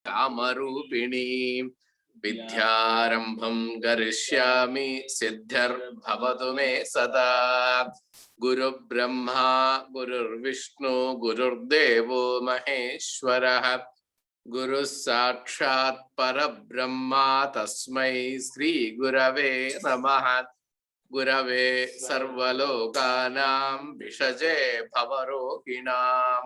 कामरूपिणीं विद्यारम्भं करिष्यामि सिद्धिर्भवतु मे सदा। गुरुब्रह्मा गुरुर्विष्णु गुरुर्देवो महेश्वरः गुरुः साक्षात् परब्रह्मा तस्मै श्री गुरवे नमः। गुरवे सर्वलोकानां विषजे भवरोगिणां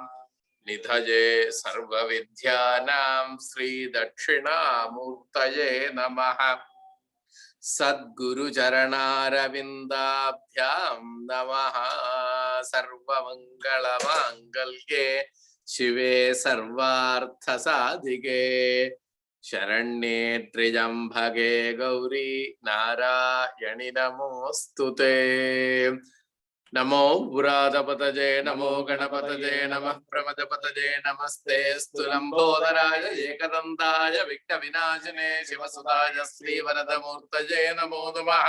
निधये सर्वविद्यानां श्रीदक्षिणामूर्तये नमः। सद्गुरुचरणारविन्दाभ्यां नमः। सर्वमङ्गलमाङ्गल्ये शिवे सर्वार्थसाधिके शरण्ये त्र्यम्बके गौरी नारायणि नमोऽस्तुते। नमो व्रातपतये नमो गणपतये नमः प्रमदपतये नमस्ते स्तुलम्बोदराय एकदन्ताय विघ्नविनाशिने शिवसुताय श्रीवरदमूर्तये नमो नमः।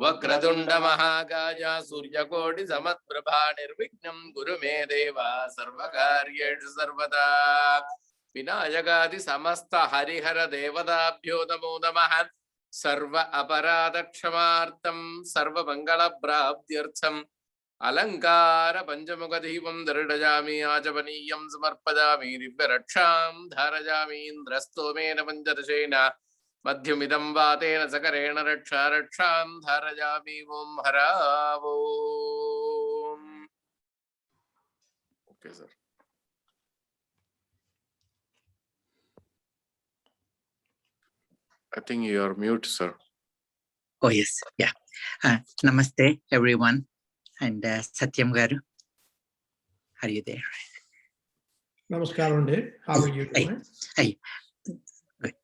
वक्रतुण्ड महाकाय सूर्यकोटि समप्रभा निर्विघ्नं कुरु मे देव सर्वकार्येषु सर्वदा। विनायकादि समस्त हरिहर देवताभ्यो नमो नमः। सर्व अपराध क्षमार्थं सर्व मंगल प्राप्त्यर्थं अलंकार पंचमुख दीपं दर्शयामि आचमनीयं समर्पयामि दिव्यरक्षां धारयामि इंद्रस्तोमेन पंचदशेन मध्यमिदं वातेन सकरेण रक्षा रक्षां धारयामि ओं हरावो। Okay sir. I think you are mute, sir. Oh, yes. Yeah. Namaste, everyone. And Satyam Garu, are you there? Namaskaram, how are you doing? Hi.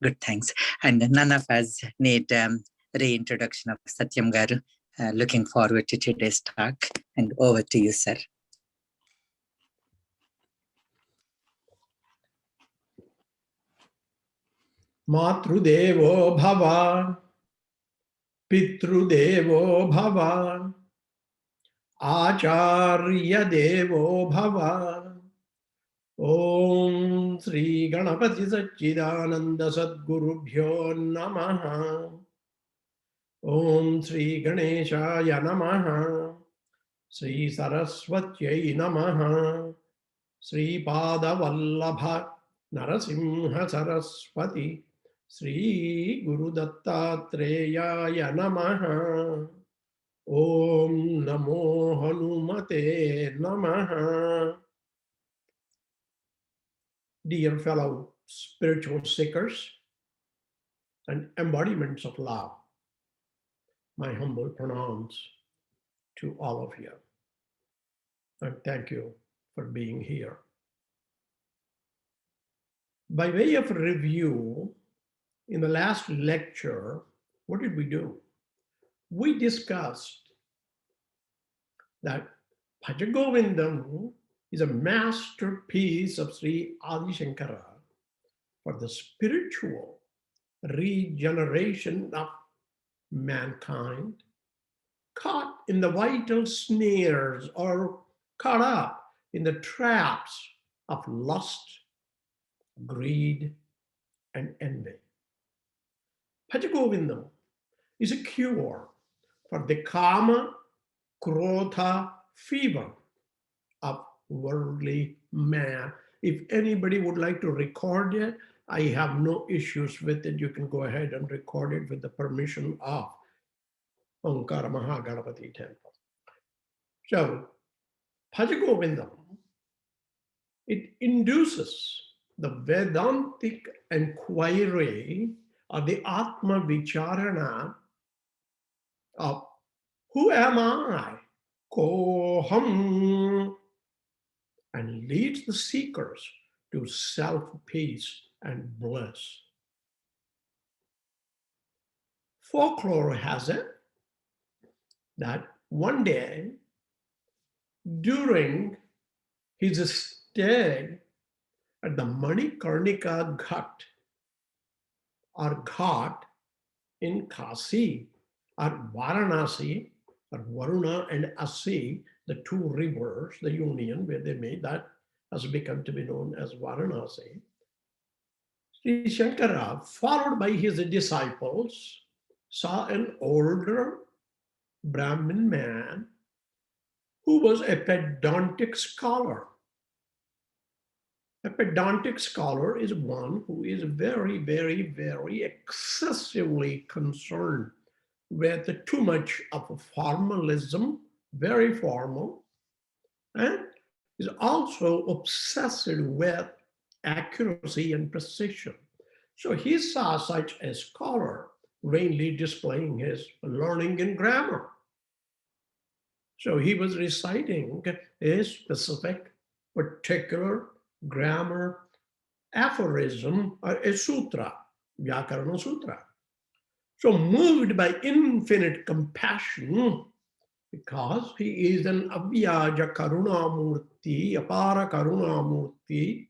Good, thanks. And none of us need reintroduction of Satyam Garu. Looking forward to today's talk. And over to you, sir. Matrudevo bhava, Pitrudevo bhava, Acharya devo bhava. Om Sri Ganapati Satchidananda Sadgurubhyo Namaha. Om Sri Ganeshaya Namaha. Sri Saraswatyai Namaha. Sri Pada Vallabha Narasimha Saraswati. Sri Guru Dattatreya Namaha. Om Namo Hanumate Namaha. Dear fellow spiritual seekers and embodiments of love, my humble pronouns to all of you. And thank you for being here. By way of review, in the last lecture, what did we do? We discussed that Bhajagovindam is a masterpiece of Sri Adi Shankara for the spiritual regeneration of mankind, caught in the vital snares or caught up in the traps of lust, greed, and envy. Bhajagovindam is a cure for the kama, krodha fever of worldly man. If anybody would like to record it, I have no issues with it. You can go ahead and record it with the permission of Omkara Mahaganapati Temple. So, Bhajagovindam, it induces the Vedantic inquiry or the Atma Vicharana of who am I? Koham, and leads the seekers to self-peace and bliss. Folklore has it that one day during his stay at the Manikarnika Ghat or Ghat in Kasi or Varanasi, or Varuna and Asi, the two rivers, the union where they made that has become to be known as Varanasi. Sri Shankara, followed by his disciples, saw an older Brahmin man who was a pedantic scholar. A pedantic scholar is one who is very, very, very excessively concerned with too much of formalism, very formal, and is also obsessed with accuracy and precision. So he saw such a scholar vainly displaying his learning in grammar. So he was reciting a specific, particular grammar aphorism or a sutra, Vyakarana Sutra. So moved by infinite compassion, because he is an avyaja karunamurti, apara karunamurti.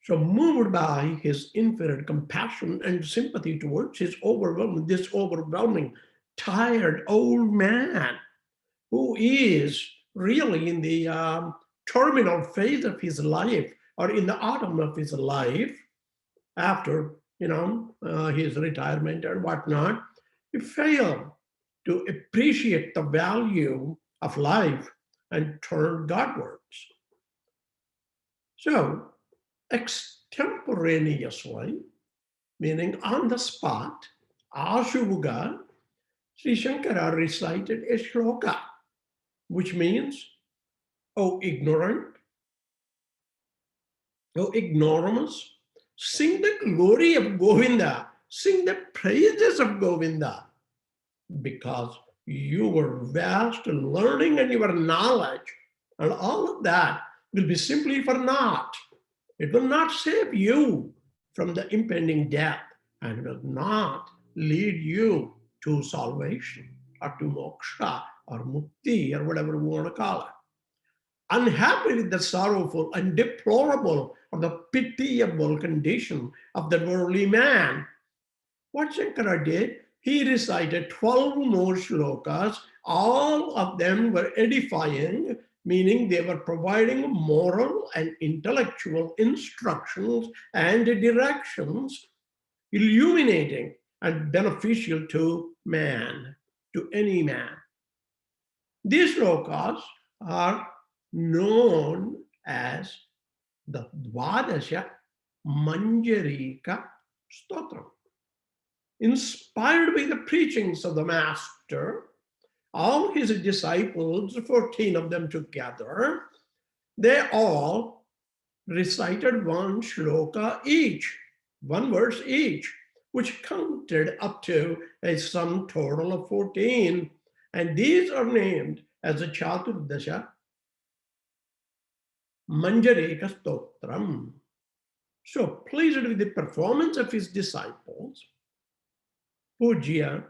So moved by his infinite compassion and sympathy towards this overwhelming, tired old man who is really in the terminal phase of his life or in the autumn of his life after, his retirement and whatnot, he failed to appreciate the value of life and turn Godwards. So, extemporaneously, meaning on the spot, Ashuvuga, Sri Shankara recited a shloka, which means, "O ignorant, O ignoramus, sing the glory of Govinda, sing the praises of Govinda, because your vast learning and your knowledge and all of that will be simply for naught. It will not save you from the impending death and will not lead you to salvation or to moksha or mukti or whatever we want to call it. Unhappy with the sorrowful and deplorable or the pitiable condition of the worldly man, what Shankara did, he recited 12 more shlokas. All of them were edifying, meaning they were providing moral and intellectual instructions and directions, illuminating and beneficial to man, to any man. These shlokas are known as the Dvadasha Manjarika Stotram. Inspired by the preachings of the Master, all his disciples, 14 of them together, they all recited one shloka each, one verse each, which counted up to a sum total of 14. And these are named as the Chaturdasha Manjareka Stotram. So, pleased with the performance of his disciples, Pujapada,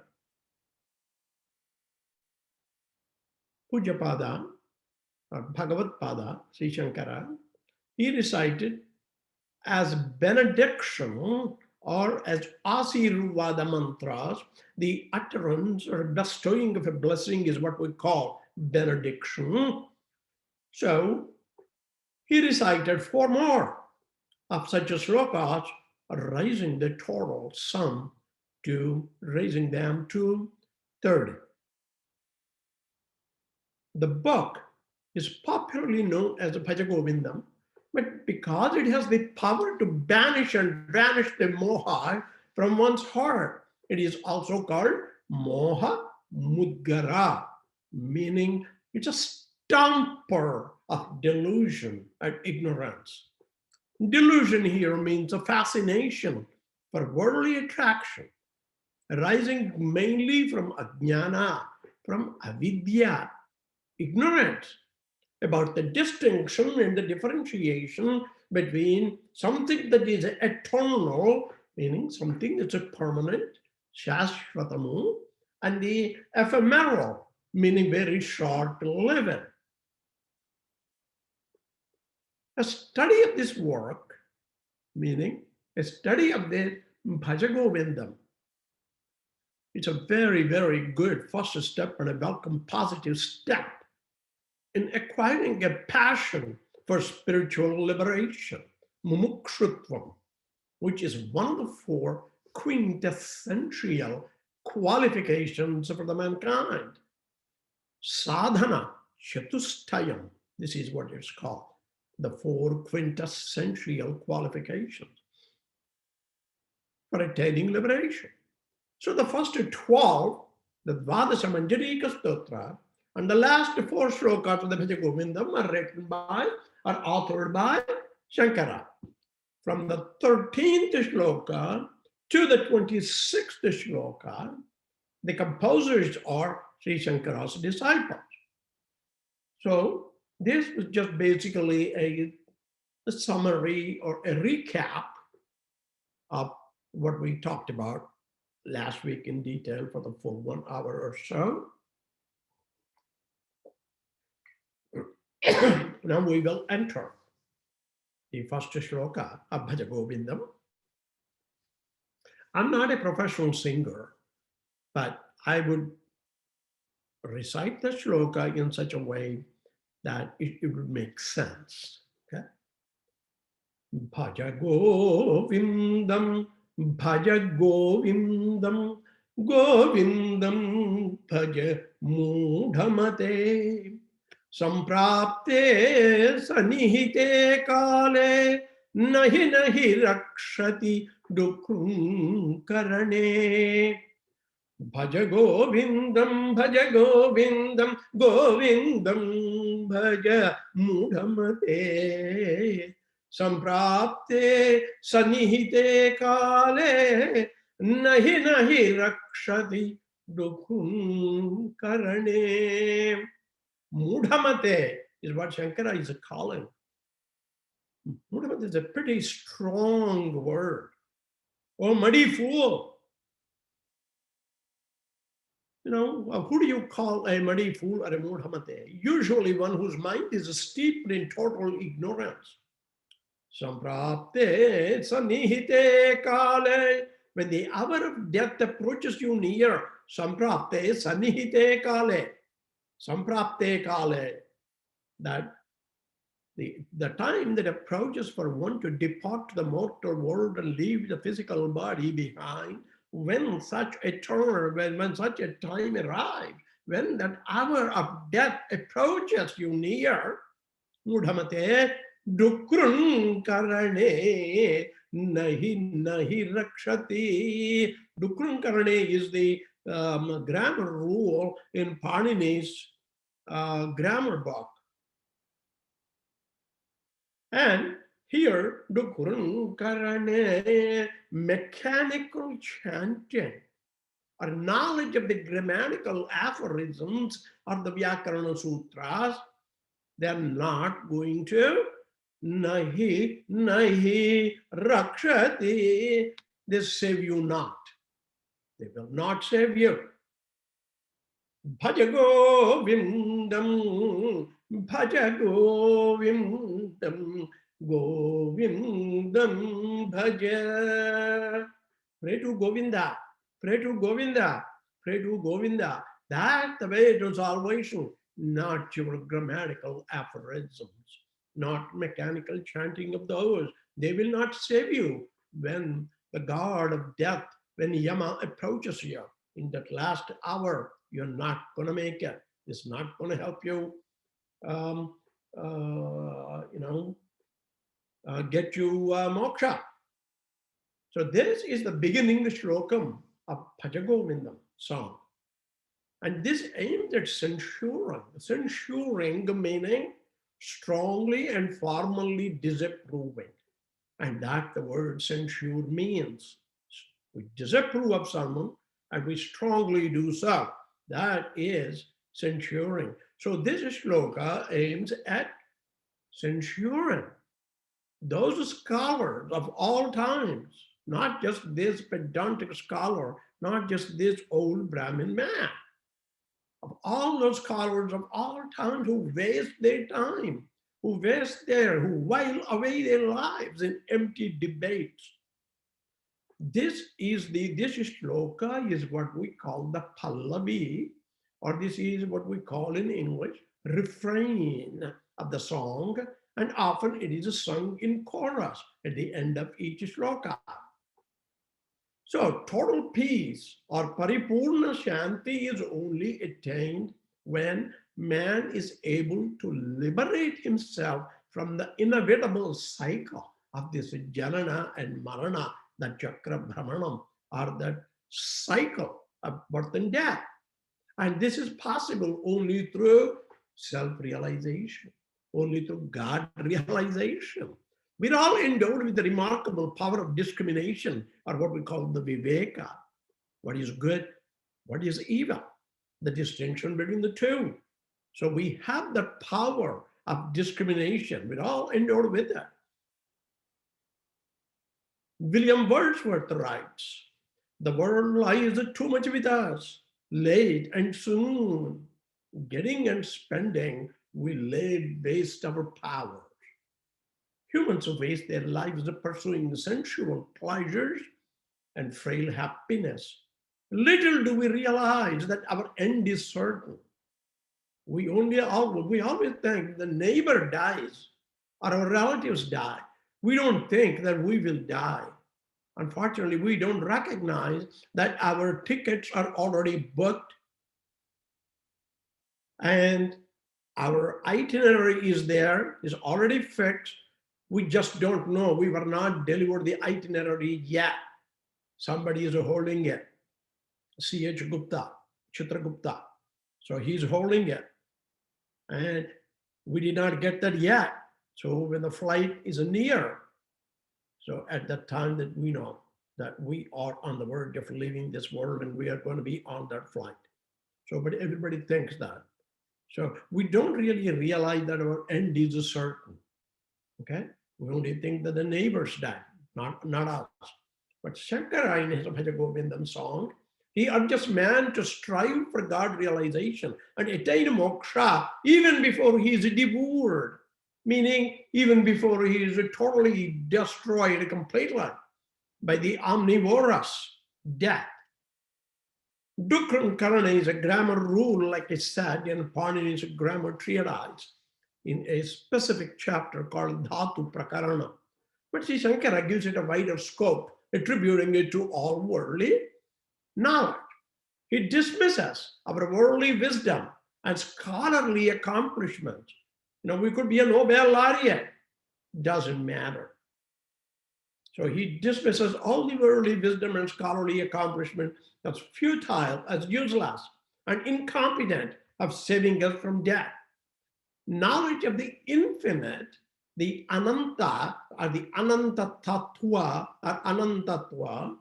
or Bhagavad Pada, Sri Shankara, he recited as benediction or as Asirvada mantras. The utterance or bestowing of a blessing is what we call benediction. So he recited 4 more of such shlokas, raising the total sum to raising them to 30. The book is popularly known as the Bhajagovindam, but because it has the power to banish and vanish the moha from one's heart, it is also called Moha Mudgara, meaning it's a stamper of delusion and ignorance. Delusion here means a fascination for worldly attraction, arising mainly from ajnana, from avidya, ignorance about the distinction and the differentiation between something that is eternal, meaning something that's a permanent, shashvatamu, and the ephemeral, meaning very short-lived. A study of this work, meaning a study of the Bhajagovindam, it's a very, very good first step and a welcome positive step in acquiring a passion for spiritual liberation, mumukshutvam. which is one of the 4 quintessential qualifications for the mankind. Sadhana Chatustayam. This is what it's called. The 4 quintessential qualifications for attaining liberation. So the first 12, the Dvadasha Manjarika Stotra, and the last 4 shlokas of the Bhaja Govindam are written by, are authored by Shankara. From the 13th shloka to the 26th shloka, the composers are Sri Shankara's disciples. So this was just basically a summary or a recap of what we talked about last week in detail for the full 1 hour or so. Now we will enter the first shloka of Bhaja Govindam. I'm not a professional singer, but I would recite the shloka in such a way that it would make sense. Okay? Bhaja Govindam, Bhaja Govindam, Govindam, Bhaja Mudhamate. Samprapte sanihite kale nahi nahi rakshati dukhum karane. Bhaja Govindam, Bhaja Govindam, Govindam, Bhaja Mudhamate. Samprapte sanihite kale nahi nahi rakshati dukhum karane. Mudhamate is what Shankara is calling. Mudhamate is a pretty strong word. Oh, muddy fool. You know, who do you call a muddy fool or a mudhamate? Usually one whose mind is steeped in total ignorance. Samprapte sanihite kale. When the hour of death approaches you near, samprapte sanihite kale. Samprapte kale. That the time that approaches for one to depart to the mortal world and leave the physical body behind, when such a turn, when such a time arrives, when that hour of death approaches you near, Mudhamate dukrun karane nahi nahi rakshati. Dukrun karane is the grammar rule in Panini's grammar book. And here, dukrun karane, mechanical chanting, or knowledge of the grammatical aphorisms of the Vyakarana Sutras, they're not going to nahi nahi rakshati. They save you not. They will not save you. Bhaja Govindam, Bhaja Govindam, Govindam Bhaja. Pray to Govinda, pray to Govinda, pray to Govinda. That's the way to salvation, not your grammatical aphorisms, not mechanical chanting of those. They will not save you when the guard of death, when Yama approaches you in that last hour. You're not going to make it. It's not going to help you, get you moksha. So this is the beginning shlokam of Bhaja Govindam song. And this aims at censuring. Censuring meaning strongly and formally disapproving. And that the word censure means. We disapprove of someone and we strongly do so. That is censuring. So this shloka aims at censuring those scholars of all times, not just this pedantic scholar, not just this old Brahmin man, of all those scholars of all times who waste their time, who while away their lives in empty debates. This shloka is what we call the pallavi, or this is what we call in English refrain of the song, and often it is sung in chorus at the end of each shloka. So total peace or paripurna shanti is only attained when man is able to liberate himself from the inevitable cycle of this janana and marana, the chakra brahmanam, or that cycle of birth and death. And this is possible only through self-realization, only through God realization. We're all endowed with the remarkable power of discrimination, or what we call the viveka. What is good, what is evil, the distinction between the two. So we have the power of discrimination. We're all endowed with that. William Wordsworth writes, "The world lies too much with us, late and soon. Getting and spending, we lay waste our power." Humans waste their lives pursuing sensual pleasures and frail happiness. Little do we realize that our end is certain. We always think the neighbor dies or our relatives die. We don't think that we will die. Unfortunately, we don't recognize that our tickets are already booked and our itinerary is there, is already fixed. We just don't know. We were not delivered the itinerary yet. Somebody is holding it. C.H. Gupta, Chitragupta. So he's holding it. And we did not get that yet. So when the flight is near, so at that time that we know that we are on the verge of leaving this world and we are going to be on that flight. So, but everybody thinks that. So we don't really realize that our end is certain. Okay? We only think that the neighbors die, not us. But Shankara in his Bhaja Govindam song, he urges man to strive for God realization and attain moksha even before he is devoured, meaning even before he is totally destroyed completely by the omnivorous death. Dukran Karana is a grammar rule, like I said, in Panini's grammar treatise in a specific chapter called Dhatu Prakarana. But Sri Shankara gives it a wider scope, attributing it to all worldly knowledge. He dismisses our worldly wisdom and scholarly accomplishments. We could be a Nobel laureate. Doesn't matter. So he dismisses all the worldly wisdom and scholarly accomplishment as futile, as useless, and incompetent of saving us from death. Knowledge of the infinite, the ananta, or the ananta tattva, or anantatva,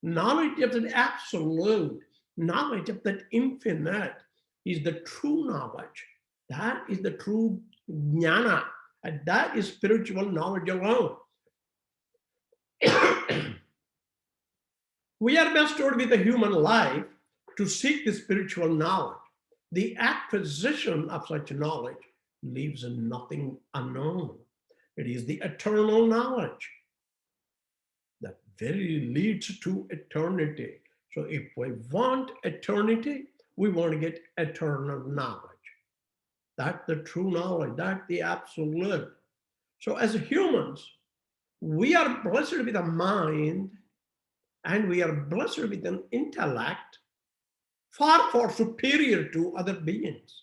knowledge of the absolute, knowledge of that infinite is the true knowledge. That is the true jnana, and that is spiritual knowledge alone. We are bestowed with a human life to seek the spiritual knowledge. The acquisition of such knowledge leaves nothing unknown. It is the eternal knowledge that very leads to eternity. So if we want eternity, we want to get eternal knowledge. That's the true knowledge, that's the absolute. So as humans, we are blessed with a mind and we are blessed with an intellect far, far superior to other beings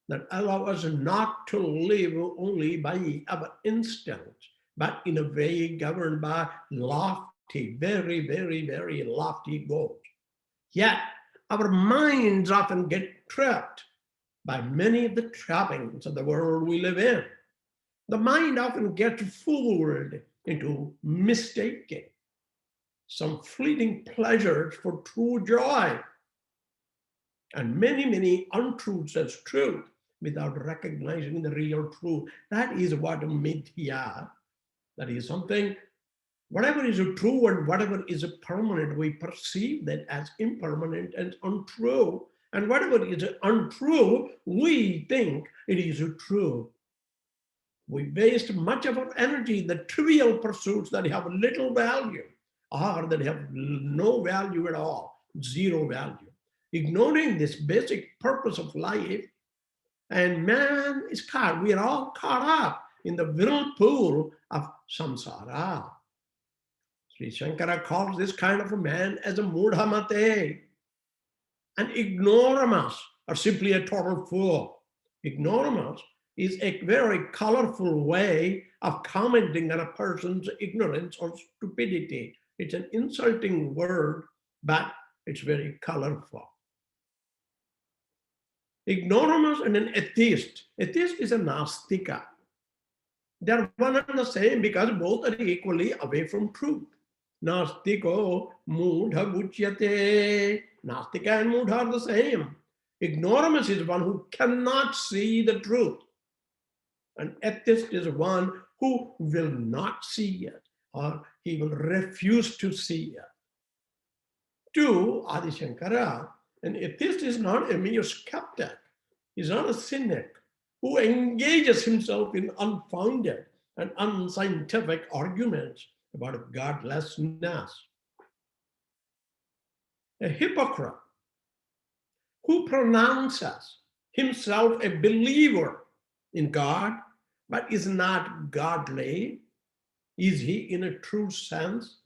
that allow us not to live only by our instincts, but in a way governed by lofty, very, very, very lofty goals. Yet our minds often get trapped by many of the trappings of the world we live in. The mind often gets fooled into mistaking some fleeting pleasures for true joy and many, many untruths as truth without recognizing the real truth. That is what mithya, that is something, whatever is true and whatever is permanent, we perceive that as impermanent and untrue. And whatever is untrue, we think it is true. We waste much of our energy in the trivial pursuits that have little value or that have no value at all, zero value, ignoring this basic purpose of life. And man is caught, we are all caught up in the whirlpool of samsara. Sri Shankara calls this kind of a man as a mudhamate, an ignoramus, or simply a total fool. Ignoramus is a very colorful way of commenting on a person's ignorance or stupidity. It's an insulting word, but it's very colorful. Ignoramus and an atheist. Atheist is a nastika. They're one and the same because both are equally away from truth. Nastiko mudha guchyate. Nastika and mudha are the same. Ignoramus is one who cannot see the truth. An atheist is one who will not see it, or he will refuse to see it. To Adi Shankara, an atheist is not a mere skeptic. He's not a cynic who engages himself in unfounded and unscientific arguments about godlessness. A hypocrite who pronounces himself a believer in God, but is not godly. Is he in a true sense?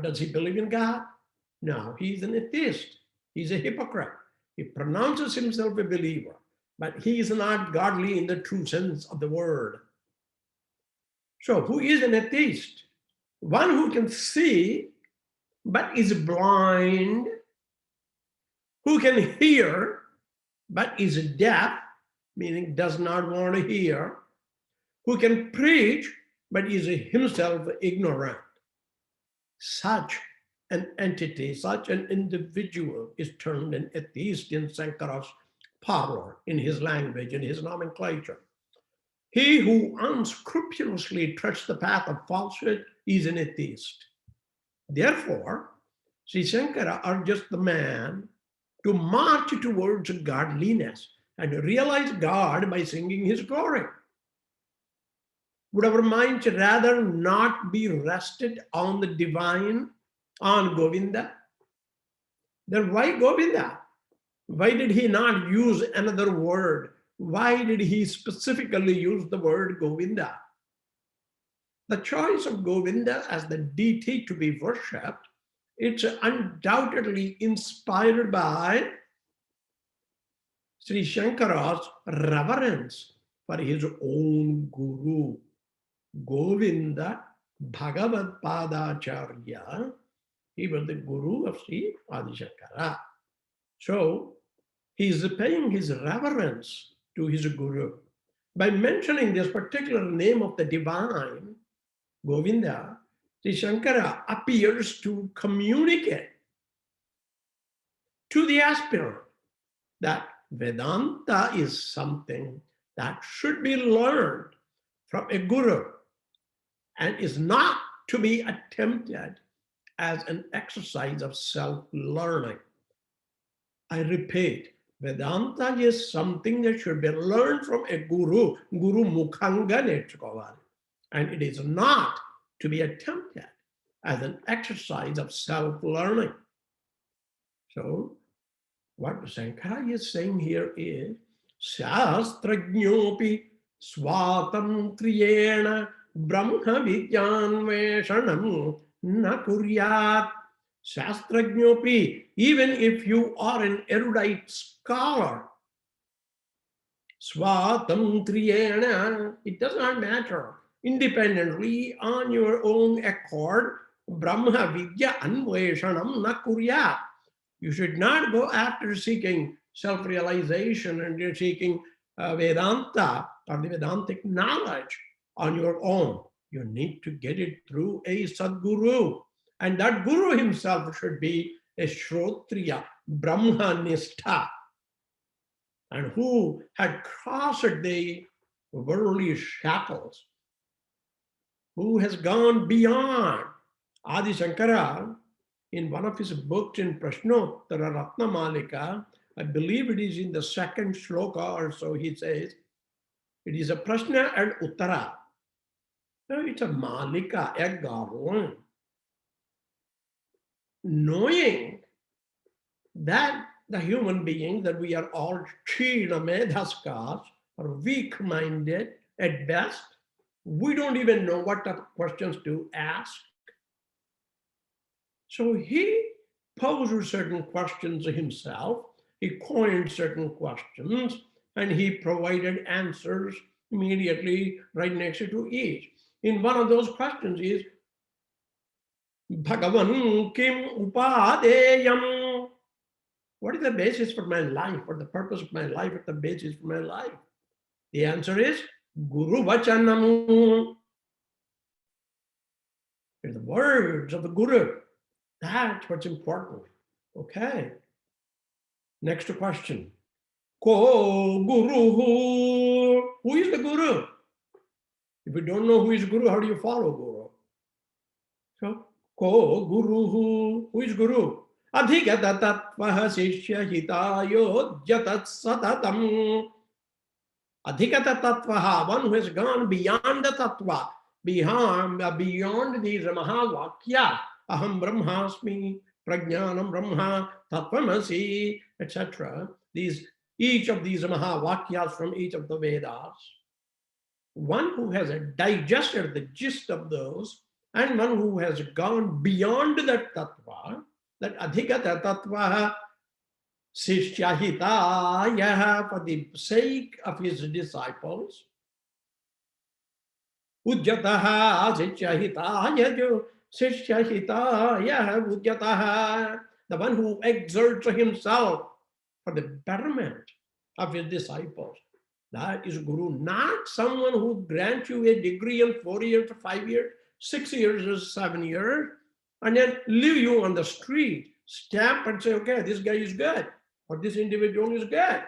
Does he believe in God? No, he's an atheist. He's a hypocrite. He pronounces himself a believer, but he is not godly in the true sense of the word. So who is an atheist? One who can see, but is blind, who can hear, but is deaf, meaning does not want to hear, who can preach, but is himself ignorant. Such an entity, such an individual is termed an atheist in Sankara's parlor, in his language, in his nomenclature. He who unscrupulously treads the path of falsehood is an atheist. Therefore, Sri Shankara urges the man to march towards godliness and realize God by singing his glory. Would our minds rather not be rested on the divine, on Govinda? Then why Govinda? Why did he not use another word? Why did he specifically use the word Govinda? The choice of Govinda as the deity to be worshipped, it's undoubtedly inspired by Sri Shankara's reverence for his own guru, Govinda Bhagavad Padacharya. He was the guru of Sri Adi Shankara. So he is paying his reverence to his guru. By mentioning this particular name of the divine, Govinda, Sri Shankara appears to communicate to the aspirant that Vedanta is something that should be learned from a guru and is not to be attempted as an exercise of self-learning. I repeat, Vedanta is something that should be learned from a guru, Guru Mukhanga Nechukovali, and it is not to be attempted as an exercise of self-learning. So, what Shankara is saying here is, Shastrajñopi swatantriyena brahma vidyanveshanam na kuryat. Shastrajñopi, even if you are an erudite scholar, swatantriyena, it does not matter. Independently, on your own accord, brahma vidya anveshanam na kuryat. You should not go after seeking self-realization and you're seeking Vedanta or the Vedantic knowledge on your own. You need to get it through a Sadguru. And that Guru himself should be a Shrotriya, Brahmanistha, and who had crossed the worldly shackles, who has gone beyond. Adi Shankara, in one of his books in Prashnottara Ratna Malika, I believe it is in the second shloka or so, he says, it is a prashna and uttara. No, it's a malika, a garland. Knowing that the human beings, that we are all China Medhaskas, or weak-minded, At best, we don't even know what type of questions to ask. So he posed certain questions himself, he coined certain questions, and he provided answers immediately right next to each. In one of those questions is, Bhagavan Kim Upadeyam. What is the basis for my life? What the purpose of my life? What the basis for my life? The answer is Guru Vachanam. The words of the Guru. That's what's important. Okay. Next question. Ko Guru. Who is the Guru? If you don't know who is Guru, how do you follow Guru? So, Ko Guru. Who is Guru? Adhigata tattvaha sishya hitayo jatat satatam. Adhikata tattvaha, one who has gone beyond the tattva, beyond these mahavakya, aham brahmasmi, prajnanam brahma, tattvamasi, etc. Each of these mahavakyas from each of the Vedas. One who has digested the gist of those, and one who has gone beyond that tattva, that adhikata tattva Sishyahitaya, for the sake of his disciples. Ujjataha Sishyahitaya jo Sishyahitaya Ujjataha, the one who exerts himself for the betterment of his disciples. That is Guru, not someone who grants you a degree in 4 years or 5 years, 6 years or 7 years, and then leave you on the street, stamp and say, okay, this guy is good, or this individual is good.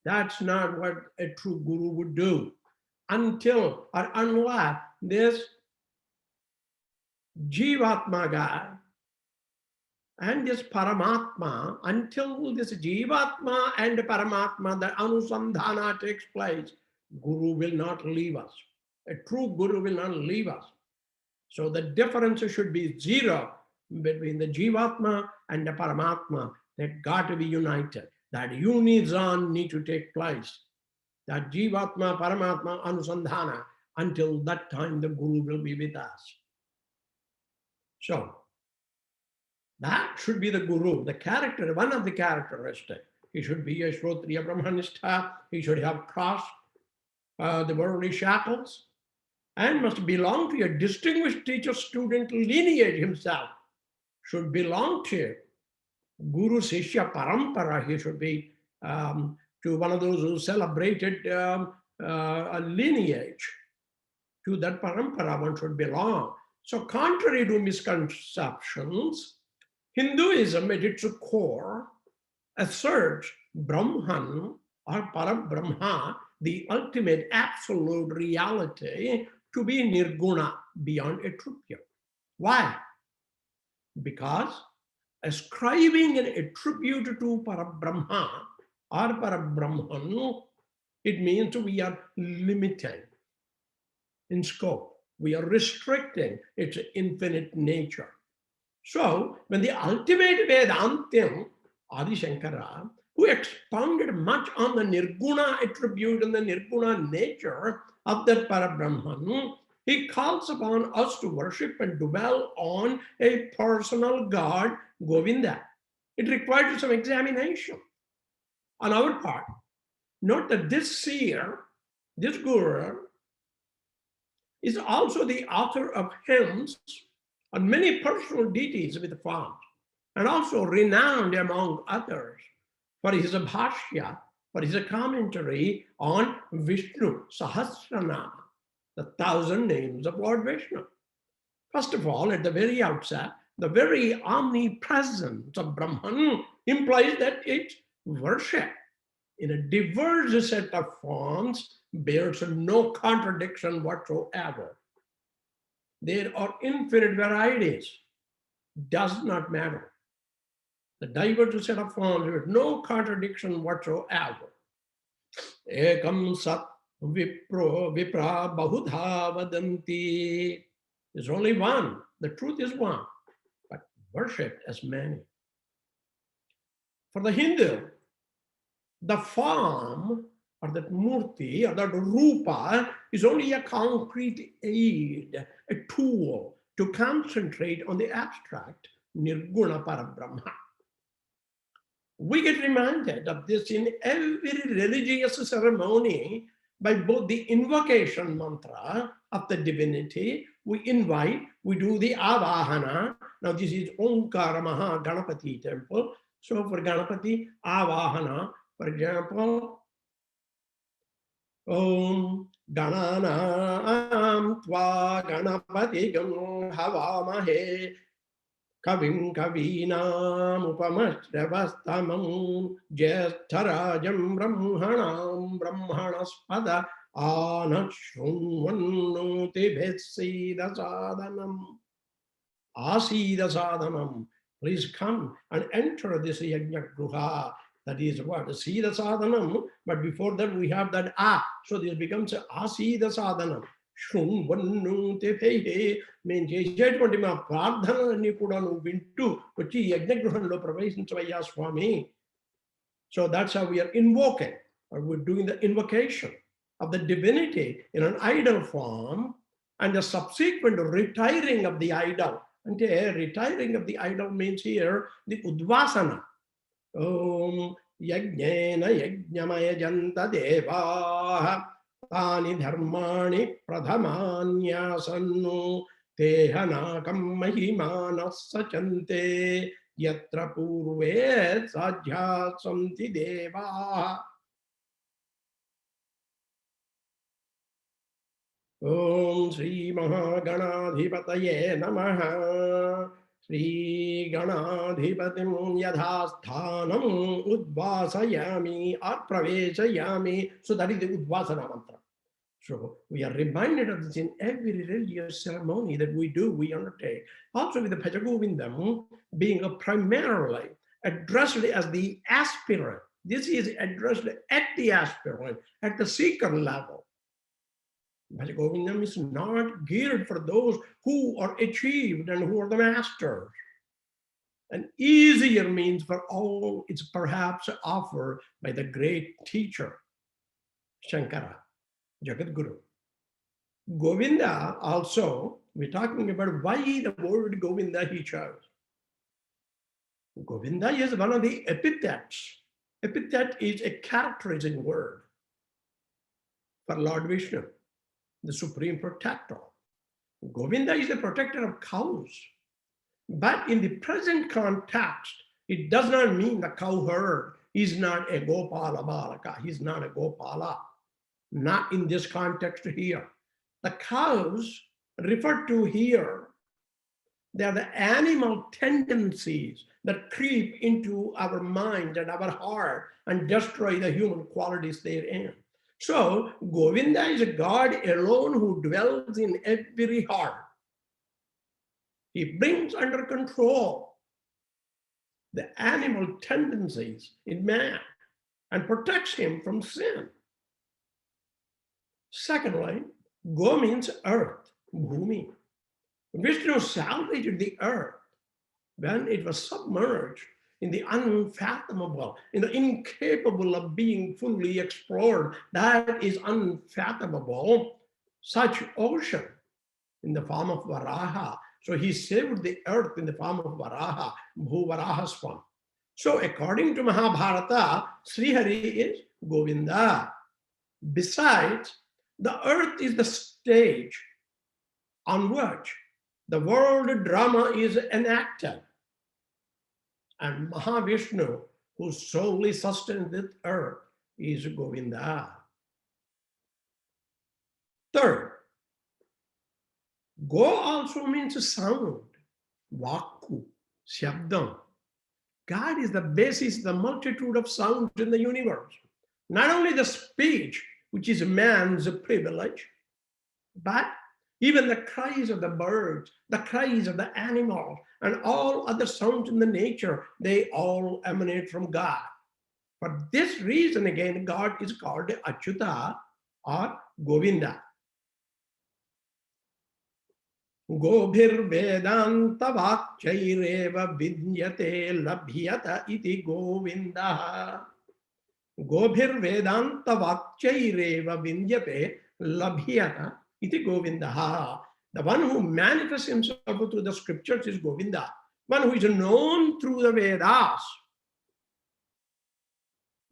That's not what a true Guru would do until or unless this Jivatma guy and this Paramatma, until this Jivatma and Paramatma, the Anusandhana takes place, Guru will not leave us. A true Guru will not leave us. So the difference should be zero between the Jivatma and the Paramatma. They've got to be united. That unison need to take place. That Jivatma, Paramatma, Anusandhana, until that time the Guru will be with us. So that should be the Guru, the character, one of the characteristics. He should be a Shrotriya Brahmanistha. He should have crossed the worldly shackles and must belong to a distinguished teacher-student lineage himself. Should belong to Guru Sishya Parampara. He should be to one of those who celebrated a lineage. To that Parampara one should belong. So contrary to misconceptions, Hinduism at its core asserts Brahman or Parabrahma, the ultimate absolute reality, to be nirguna, beyond attribute. Why? Because ascribing an attribute to Parabrahma or Parabrahman, it means we are limiting in scope. We are restricting its infinite nature. So, when the ultimate Vedantim, Adi Shankara, who expounded much on the Nirguna attribute and the Nirguna nature of that Parabrahman, he calls upon us to worship and dwell on a personal God, Govinda. It requires some examination on our part. Note that this seer, this guru, is also the author of hymns on many personal deities with forms, and also renowned among others for his bhashya, for his commentary on Vishnu Sahasranama, the 1,000 names of Lord Vishnu. First of all, at the very outset, the very omnipresence of Brahman implies that its worship in a diverse set of forms bears no contradiction whatsoever. There are infinite varieties. Does not matter. The diverse set of forms with no contradiction whatsoever. Ekam sat vipra bahudha vadanti. There's only one. The truth is one, but worshipped as many. For the Hindu, the form or that murti or that rupa is only a concrete aid, a tool to concentrate on the abstract nirguna parabrahma. We get reminded of this in every religious ceremony by both the invocation mantra of the divinity. We invite, we do the avahana. Now this is Omkara Maha Ganapati temple. So for Ganapati, avahana, for example, Om Gananam Tva Ganapati Gam Havamahe Kavim Kavinam Upamashravastamam Jyestarajam Brahmanam Brahmanaspada Anashunvanuti Bhetsida Sadhanam Asida Sadhanam. Please come and enter this Yajna Gruha. That is what? Sida Sadhanam. But before that we have that A. So this becomes Asida Sadhanam. Means చేసేటువంటి మా ప్రార్థనలన్నీ కూడా నువ్వు వింటూ వచ్చి యజ్ఞగృహంలో ప్రవేశించవయ్యా స్వామి. So that's how we are invoking, or we're doing the invocation of the divinity in an idol form, and the subsequent retiring of the idol. And retiring of the idol means here the udvasana. Om yajnena yajnamaya janta devaha Tani dharmani pradhamanyasannu tehanakam mahimanas sachante yatra purve sajyasamti deva. Om Sri Mahaganadhipataye Namaha. Sri Ganadhipatim Yadhasthanam Udvasayami or Praveshayami. So that is the Udvasana mantra. So we are reminded of this in every religious ceremony that we do, we undertake. Also with the Bhajagovindam being primarily addressed as the aspirant. This is addressed at the aspirant, at the seeker level. Bhajagovindam is not geared for those who are achieved and who are the masters. An easier means for all is perhaps offered by the great teacher, Shankara, Jagadguru. Govinda also, we're talking about why the word Govinda he chose. Govinda is one of the epithets. Epithet is a characterizing word for Lord Vishnu, the supreme protector. Govinda is the protector of cows. But in the present context, it does not mean the cowherd is not a Gopala Balaka. He's not a Gopala. Not in this context here. The cows referred to here, they are the animal tendencies that creep into our mind and our heart and destroy the human qualities therein. So Govinda is a God alone who dwells in every heart. He brings under control the animal tendencies in man and protects him from sin. Secondly, Go means earth, Bhumi. Vishnu salvaged the earth when it was submerged in the unfathomable, in the incapable of being fully explored. That is unfathomable, such ocean in the form of Varaha. So he saved the earth in the form of Varaha, Bhuvarahaswam. So according to Mahabharata, Srihari is Govinda. Besides, the earth is the stage on which the world drama is enacted. And Mahavishnu, who solely sustains the earth, is Govinda. Third, Go also means sound, Vaku, Shabdam. God is the basis of the multitude of sounds in the universe. Not only the speech, which is man's privilege, but even the cries of the birds, the cries of the animals, and all other sounds in the nature, they all emanate from God. For this reason, again, God is called Achyuta or Govinda. Gobhir Vedanta Vakchaireva Vidyate Labhyata iti Govinda. Gobhir Vedanta Vakchaireva Vindyate Labhyata iti Govindaha. The one who manifests himself through the scriptures is Govinda. One who is known through the Vedas.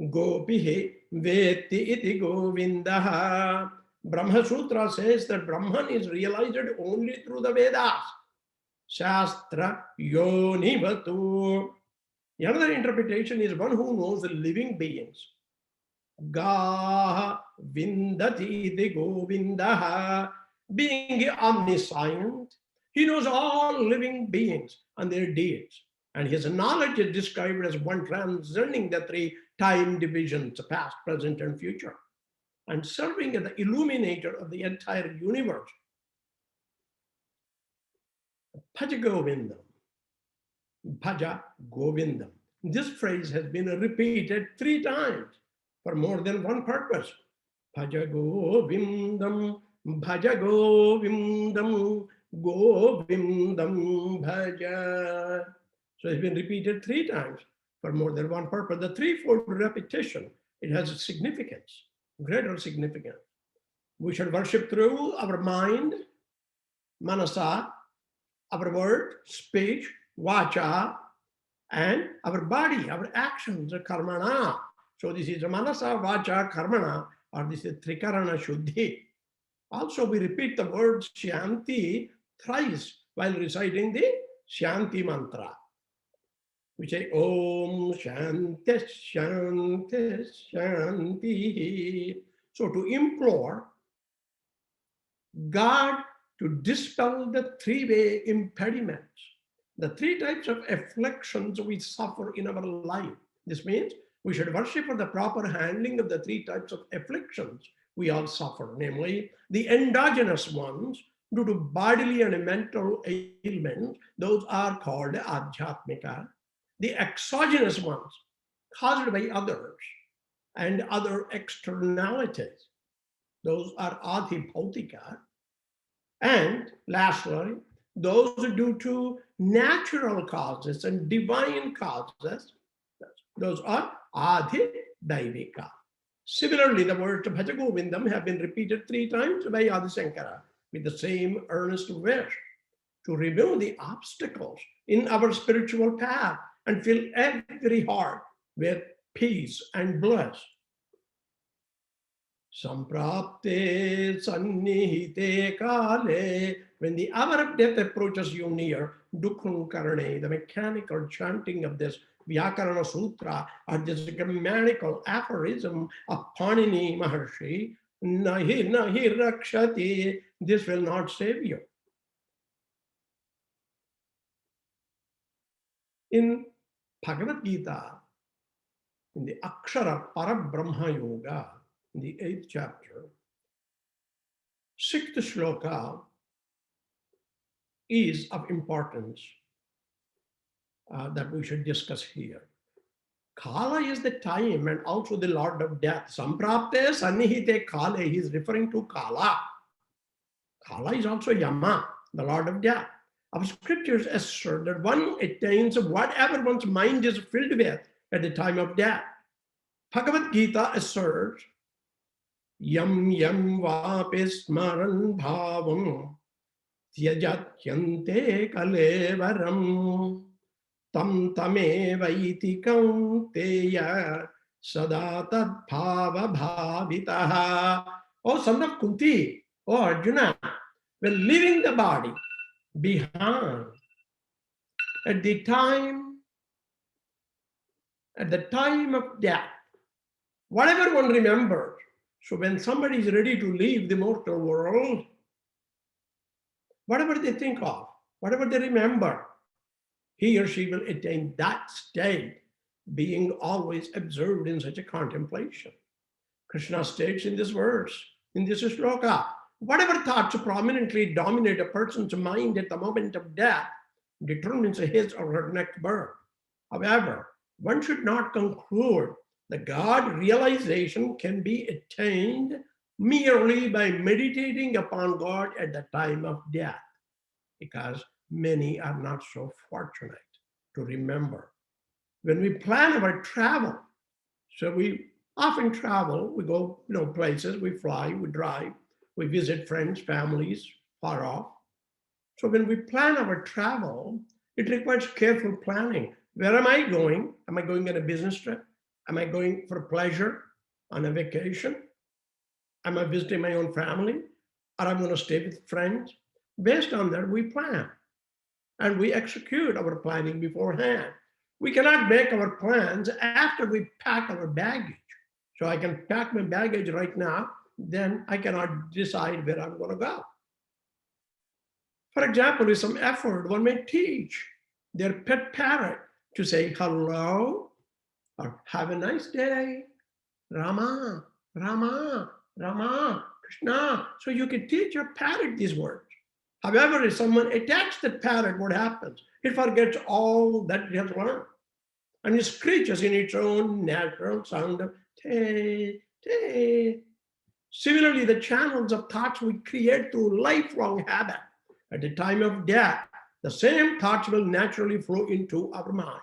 Gopihe Veti iti Govindaha. Brahma Sutra says that Brahman is realized only through the Vedas. Shastra Yonivatu. Another interpretation is one who knows the living beings. Gaha Vindati iti Govindaha. Being omniscient, he knows all living beings and their deeds. And his knowledge is described as one transcending the three time divisions, past, present, and future, and serving as the illuminator of the entire universe. Bhaja Govindam. Bhaja Govindam. This phrase has been repeated 3 times for more than one purpose. Bhaja Govindam, Bhaja Govindam, Govindam Bhaja. So it's been repeated 3 times for more than one purpose. The threefold repetition, it has a significance, greater significance. We should worship through our mind, manasa, our word, speech, vacha, and our body, our actions, karmana. So this is manasa, vacha, karmana, or this is trikarana shuddhi. Also, we repeat the word Shanti thrice while reciting the Shanti mantra. We say Om Shanti Shanti Shanti. So to implore God to dispel the 3-way impediments, the 3 types of afflictions we suffer in our life. This means we should worship for the proper handling of the 3 types of afflictions we all suffer, namely the endogenous ones due to bodily and mental ailments. Those are called adhyatmika. The exogenous ones caused by others and other externalities. Those are adhibhautika. And lastly, those due to natural causes and divine causes, those are adhidaivika. Similarly, the words Bhaja Govindam have been repeated 3 times by Adi Shankara with the same earnest wish to remove the obstacles in our spiritual path and fill every heart with peace and bliss. Samprapte sannihite kale. When the hour of death approaches you near, dukhum karane, the mechanical chanting of this Vyakarana Sutra, or this grammatical aphorism of Panini Maharshi, nahi nahi rakshati, this will not save you. In Bhagavad Gita, in the Akshara Parabrahma Yoga, in the 8th chapter, 6th shloka is of importance that we should discuss here. Kala is the time and also the lord of death. Samprapte sannihite kale, he is referring to Kala. Kala is also Yama, the lord of death. Our scriptures assert that one attains whatever one's mind is filled with at the time of death. Bhagavad Gita asserts, Yam yam vapi smaran bhavam tyajatyante kalevaram tam tameva iti kaunteya sada tad bhava bhavitaha. O son of Kunti, O Arjuna, when leaving the body behind at the time of death, whatever one remembers. So when somebody is ready to leave the mortal world, whatever they think of, whatever they remember, he or she will attain that state, being always observed in such a contemplation. Krishna states in this verse, in this shloka, whatever thoughts prominently dominate a person's mind at the moment of death determines his or her next birth. However, one should not conclude that God realization can be attained merely by meditating upon God at the time of death, because many are not so fortunate to remember. When we plan our travel, so we often travel. We go, places, we fly, we drive, we visit friends, families, far off. So when we plan our travel, it requires careful planning. Where am I going? Am I going on a business trip? Am I going for pleasure on a vacation? Am I visiting my own family? Or I'm going to stay with friends? Based on that, we plan and we execute our planning beforehand. We cannot make our plans after we pack our baggage. So I can pack my baggage right now, then I cannot decide where I'm going to go. For example, with some effort, one may teach their pet parrot to say hello or have a nice day, Rama, Rama, Rama, Krishna. So you can teach your parrot these words. However, if someone attacks the parrot, what happens? It forgets all that it has learned. And it screeches in its own natural sound of te, te. Similarly, the channels of thoughts we create through lifelong habit. At the time of death, the same thoughts will naturally flow into our mind.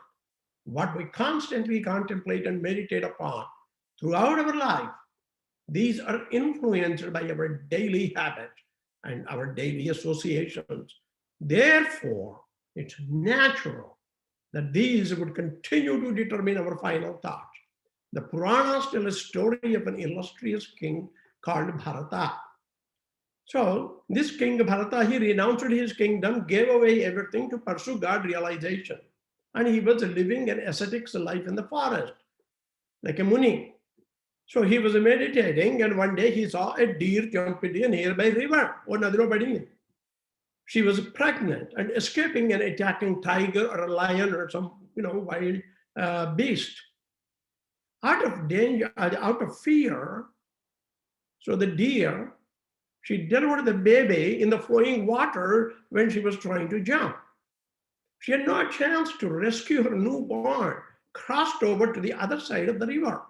What we constantly contemplate and meditate upon throughout our life, these are influenced by our daily habits and our daily associations. Therefore, it's natural that these would continue to determine our final thoughts. The Puranas tell a story of an illustrious king called Bharata. So this king Bharata, he renounced his kingdom, gave away everything to pursue God realization. And he was living an ascetic life in the forest, like a Muni. So he was meditating, and one day he saw a deer jump into a nearby river. She was pregnant and escaping and attacking tiger or a lion or some wild beast. Out of danger, out of fear, so the deer, she delivered the baby in the flowing water when she was trying to jump. She had no chance to rescue her newborn, crossed over to the other side of the river.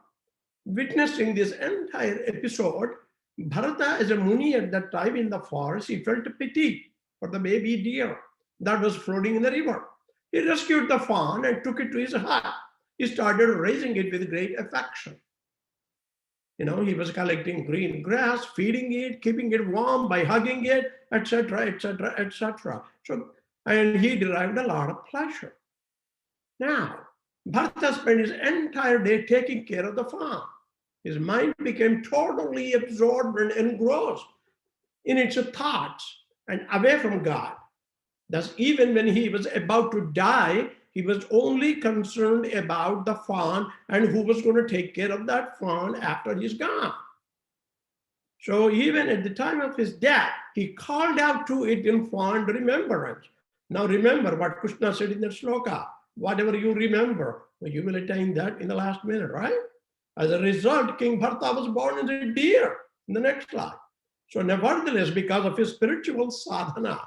Witnessing this entire episode, Bharata, as a Muni at that time in the forest, he felt pity for the baby deer that was floating in the river. He rescued the fawn and took it to his hut. He started raising it with great affection. He was collecting green grass, feeding it, keeping it warm by hugging it, etc., etc., etc. And he derived a lot of pleasure. Now, Bharata spent his entire day taking care of the farm. His mind became totally absorbed and engrossed in its thoughts and away from God. Thus, even when he was about to die, he was only concerned about the fawn and who was going to take care of that fawn after he's gone. So even at the time of his death, he called out to it in fond remembrance. Now remember what Krishna said in the shloka. Whatever you remember, you will attain that in the last minute, right? As a result, King Bharata was born as a deer in the next life. So nevertheless, because of his spiritual sadhana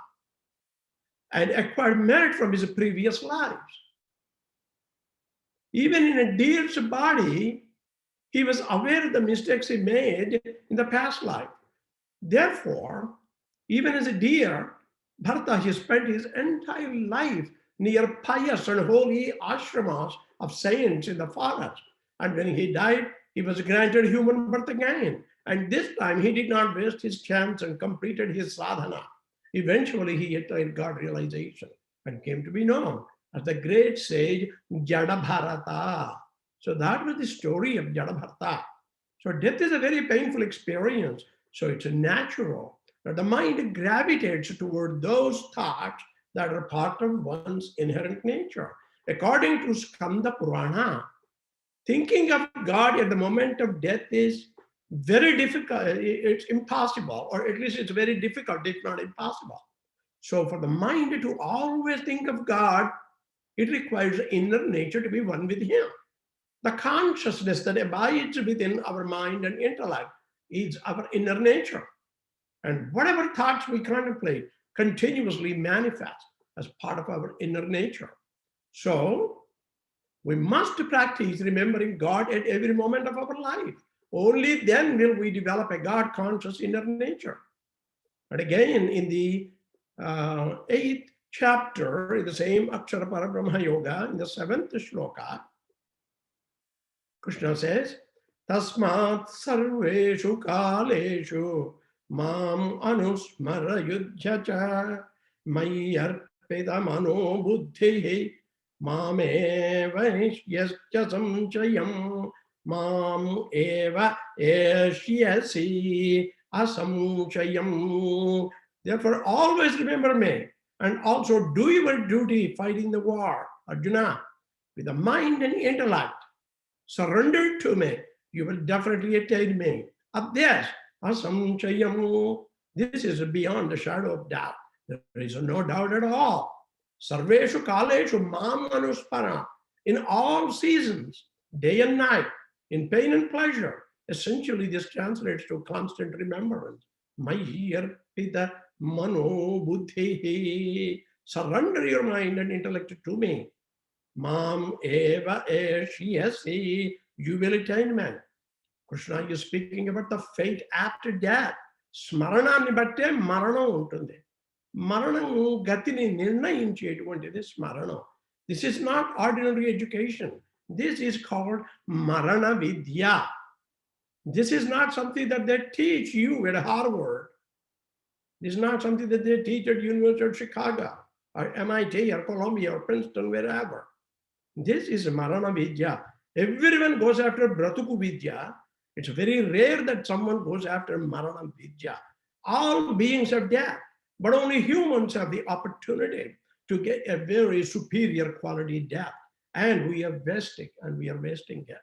and acquired merit from his previous lives, even in a deer's body, he was aware of the mistakes he made in the past life. Therefore, even as a deer, Bharata, he spent his entire life near pious and holy ashramas of saints in the forest. And when he died, he was granted human birth again. And this time he did not waste his chance and completed his sadhana. Eventually he attained God realization and came to be known as the great sage Jada Bharata. So that was the story of Jada Bharata. So death is a very painful experience. So it's natural that the mind gravitates toward those thoughts that are part of one's inherent nature. According to Skanda Purana, thinking of God at the moment of death is very difficult. It's impossible, or at least it's very difficult, if not impossible. So for the mind to always think of God, it requires inner nature to be one with Him. The consciousness that abides within our mind and intellect is our inner nature. And whatever thoughts we contemplate continuously manifest as part of our inner nature. So we must practice remembering God at every moment of our life. Only then will we develop a God-conscious inner nature. And again, in the 8th chapter, in the same Akshara Parabrahma Yoga, in the 7th shloka, Krishna says, Tasmat sarveshu kaleshu mam anusmara yudhyacha mayi arpita mano buddhi mame vaishyascha samchayam mam eva eshyasi asamchayam. Therefore, always remember me and also do your duty fighting the war, Arjuna, with the mind and intellect. Surrender to me, you will definitely attain me. Of this, asamchayam, this is beyond the shadow of doubt. There is no doubt at all. Sarveshu kaleshu mam anuspara. In all seasons, day and night, in pain and pleasure. Essentially, this translates to constant remembrance. Mayi arpita mano buddhi. Surrender your mind and intellect to me. Mam eva eshyasi, you will attain man. Krishna is speaking about the fate after death. Smarananni batte maranam untundi. Maranam gatini nirnayinchetuvantiది smaranam. This is not ordinary education. This is called marana vidya. This is not something that they teach you at Harvard. This is not something that they teach at University of Chicago or MIT or Columbia or Princeton, wherever. This is Marana Vidya. Everyone goes after Bratuku Vidya. It's very rare that someone goes after Marana Vidya. All beings are dead, but only humans have the opportunity to get a very superior quality death. And we are wasting it.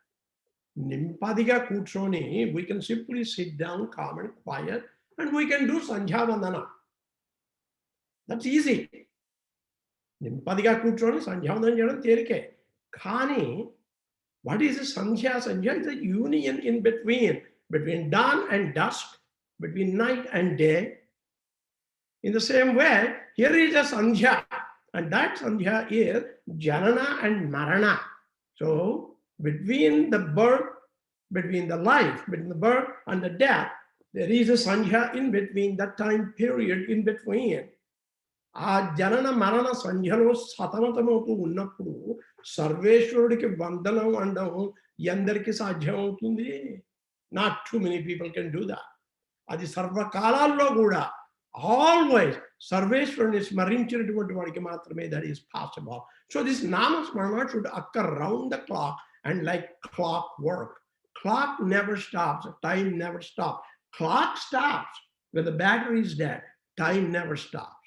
Nimpadiga Kutroni, we can simply sit down, calm and quiet, and we can do Sandhya Vandana. That's easy. Nimpadiga Kutroni, Sandhya Vandana Terike. Kani, what is a Sandhya? Sandhya is a union in between dawn and dusk, between night and day. In the same way, here is a Sandhya, and that Sandhya is Janana and Marana. So, between the birth, between the life, between the birth and the death, there is a Sandhya in between, that time period in between. ఆ జనన మరణ సంధ్యలో సతమతమవుతూ ఉన్నప్పుడు సర్వేశ్వరుడికి వందనం అనడం ఎందరికి సాధ్యం అవుతుంది? Not too many people can do that. అది సర్వకాలాల్లో కూడా always సర్వేశ్వరుని స్మరించినటువంటి వాడికి మాత్రమే that is possible. So this namasmarana should occur round the clock and like clockwork. Clock never stops, time never stops. Clock stops when the battery is dead. Time never stops.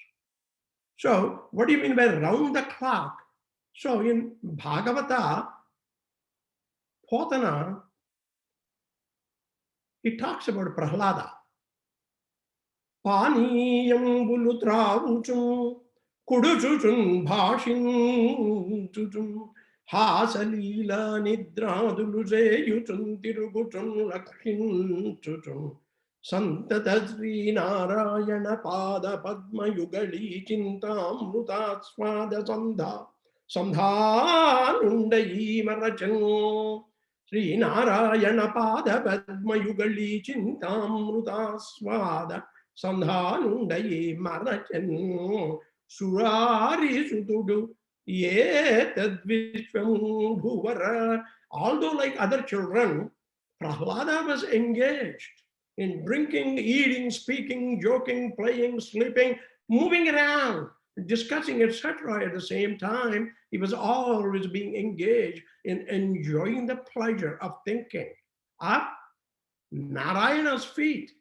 So, what do you mean by round the clock? So, in Bhagavata, Potana, he talks about Prahlada. Paniyam bulutravuchum, kuduchuchun bhashinchuchun, hasalila nidraduluze yuchun tiruguchun lakshinchuchun. Santatadri Narayana Pada Padma Yugali Chintamruta Swada Sandhanundayi Marachan. Sri Narayana Pada Padma Yugali Chintamruta Swada Sandhanundayi Marachan. Surari Sutudu Yetadvishvam Bhuvara. Although like other children, Prahlada was engaged in drinking, eating, speaking, joking, playing, sleeping, moving around, discussing, etc. At the same time, he was always being engaged in enjoying the pleasure of thinking of Narayana's feet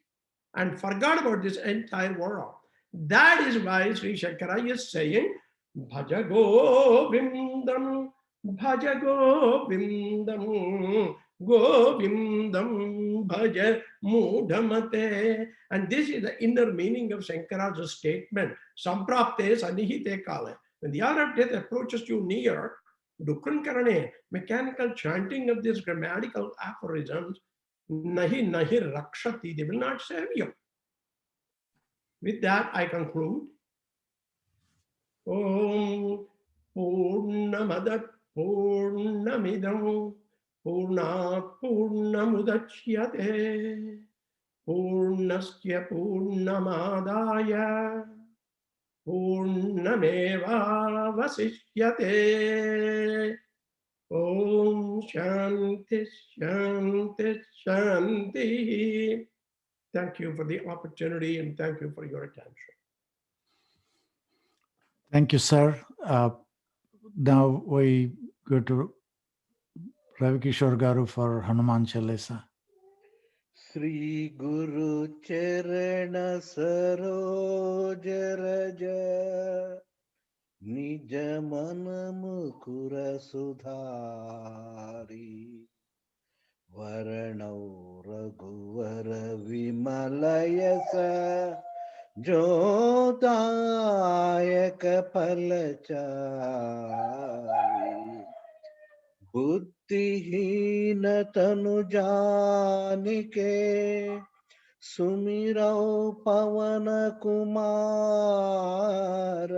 and forgot about this entire world. That is why Sri Shankara is saying, Bhaja Govindam, Bhaja Govindam, Govindam Bhaja Mudhamate. And this is the inner meaning of Shankara's statement. Samprapte sanihite kale. When the hour of death approaches you near, Dukran Karane, mechanical chanting of these grammatical aphorisms, nahi nahi rakshati, they will not save you. With that, I conclude. Om Purnamada Purnamidam Purnat Purnamudachyate Purnasya Purnamadaya Purnameva Vasishyate. Om Shanti Shanti Shanti. Thank you for the opportunity and thank you for your attention. Thank you, sir. Now we go to Ravi Kishore Garu for Hanuman Chalisa. Sri Guru Charana Saroj Raja Nij Man Mukura Sudhari Varanau Raghuvara Vimalayasa Jodayaka Palachari बुद्धिहीन तनु जानिके सुमिरौ पवन कुमार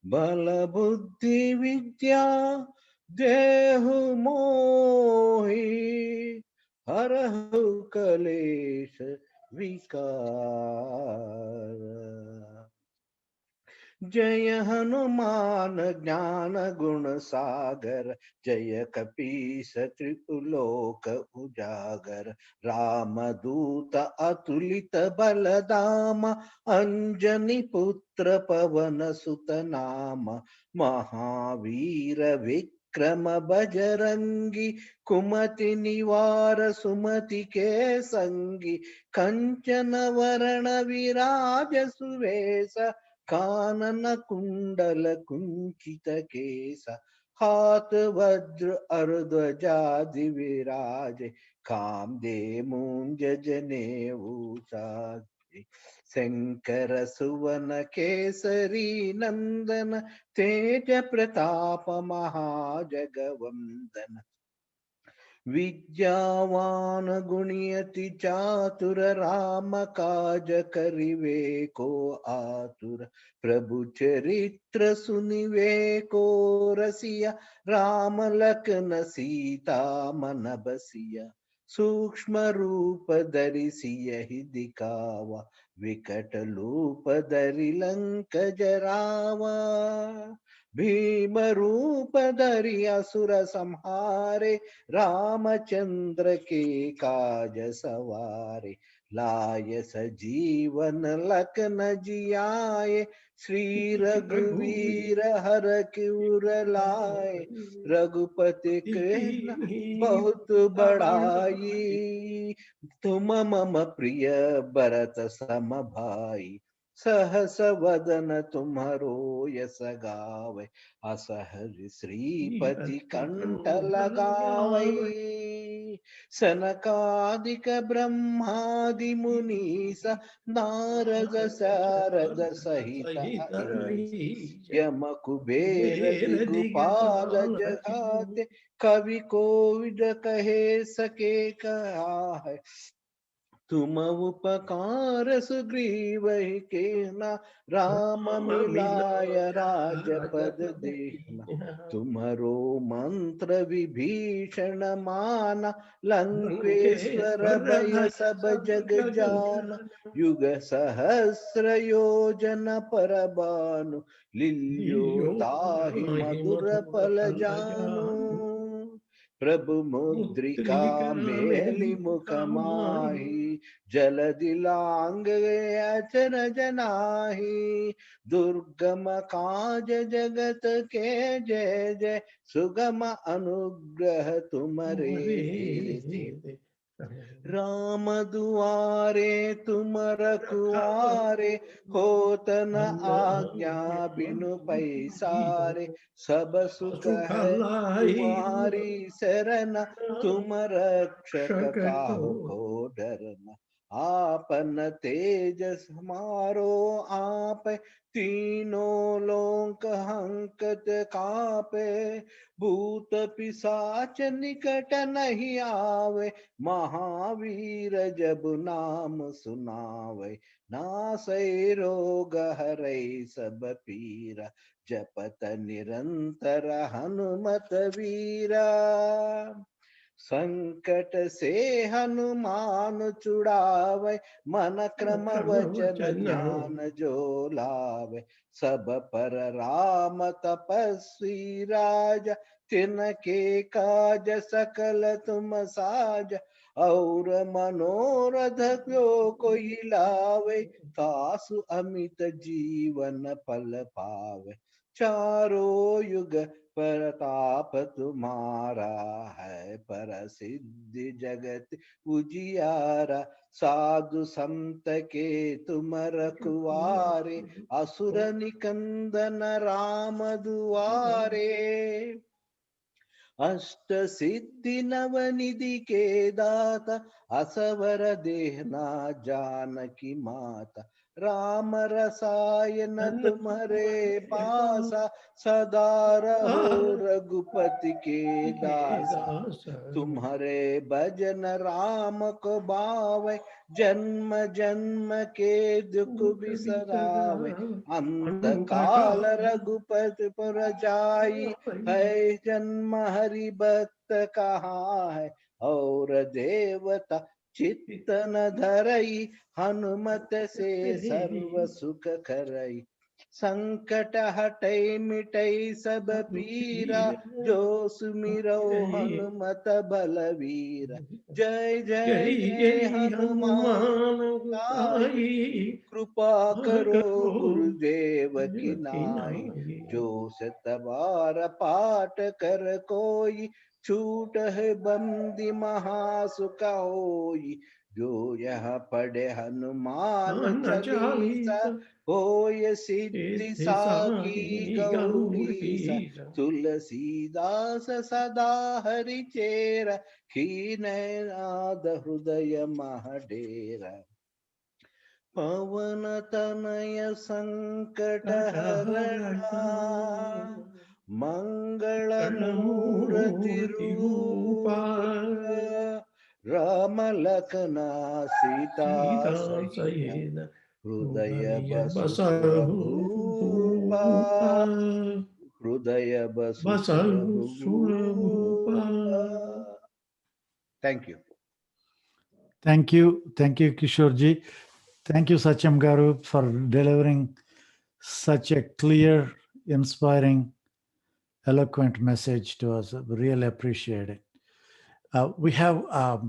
बल बुद्धि विद्या देहु मोहि हरहु कलेश विकार जय हनुमान ज्ञान गुण सागर जय कपीस त्रिपुलोक उजागर रामदूत अतुलित बलदाम अंजनी पुत्र पवन सुत नाम महावीर विक्रम बजरंगी कुमति निवार सुमति के संगी कंचन वरण विराज सुवेश कानन कुंडल कुंचित केस हाथ वज्र अर्ध्वजा दिविराज कामदे मूंज जनेऊ साजे शंकर सुवन केसरी नंदन तेज प्रताप महाजगवंदन विद्यावान गुणियति चातुर राम काज करिवे को आतुर प्रभु चरित्र सुनिवे को रसिया राम लखन सीता मन बसिया सूक्ष्म रूप धरि सियहि दिखावा विकट रूप धरि लंक जरावा भीम रूप धरि असुर संहारे रामचंद्र के काज सवारे लाय सजीवन लखन जियाए श्री रघुवीर हर क्यूर लाए रघुपति कृष्ण बहुत बड़ाई तुम मम प्रिय भरत सम भाई सहस वदन तुम्हरो यस गावे असहर श्रीपति कंठ लगावै सनकादिक ब्रह्मादि मुनीस नारद सारद सहित अहीस यम कुबेर दिगुपाल जहाते कवि कोविद कहे सके कहा तुम उपकार सुग्रीव केना राम मिलाय राजपद देना तुम्हारो मंत्र विभीषण माना लंकेश्वर भय सब जग जान युग सहस्र योजन पर भानु लील्यो ताहि मधुर फल जानु प्रभु मुद्रिका मेलि मुख माहि जलधि लांग अचरज नाहि दुर्गम काज जगत के जय जय सुगम अनुग्रह तुमरे तेते राम दुआरे तुम रखवारे होत न आज्ञा बिनु पैसारे सब सुख है तुम्हारी शरण तुम रक्षक काहू को डरना आपन तेज समारो आप तीनों लोक हंकत कापे भूत पिशाच निकट नहीं आवे महावीर जब नाम सुनावे नासै रोग हरै सब पीरा जपत निरंतर हनुमत वीरा संकट से हनुमान छुड़ावे, मन क्रम वचन ध्यान जो लावे। सब पर राम तपस्वी राजा, तिनके काज सकल तुम साजा। और मनोरथ जो कोई लावे, तासु अमित जीवन फल पावे। चारों युग प्रताप तुम्हारा है, प्रसिद्धि जगत उजियारा। साधु संत के तुम रखवारे, असुर निकंदन राम दुआरे। अष्ट सिद्धि नवनिधि के दाता, असवर देहना जानकी माता। राम रसायन तुम्हारे पासा, सदा रहो रघुपति के दासा। तुम्हारे भजन राम को भावे, जन्म जन्म के दुख बिसरावे। अंत काल रघुपति पुर जाई, है जन्म हरि भक्त कहाँ है। और देवता चित्त न धरई, हनुमत से सर्व सुख करई। संकट हटई मिटई सब पीरा, जो सुमिरो हनुमत बलवीरा। जय जय जय हनुमान गोसाई, कृपा करो गुरुदेव की नाई। जो शत बार पाठ कर कोई, छूट है बंदी महासुख होई। जो यह पढ़े हनुमान चालीसा, होय सिद्धि साखी गौरीसा। तुलसीदास सदा हरि चेरा, कीनयनाद हृदय महडेरा। पवन तनय संकट हरणा, मंगल मूर्ति रूपा। राम लखन सीता सहित, हृदय बसु भूपा। हृदय Basu भूपा। Thank you. Thank you, Kishorji. Thank you, Satyam Garu, for delivering such a clear, inspiring, eloquent message to us. We really appreciate it. We have a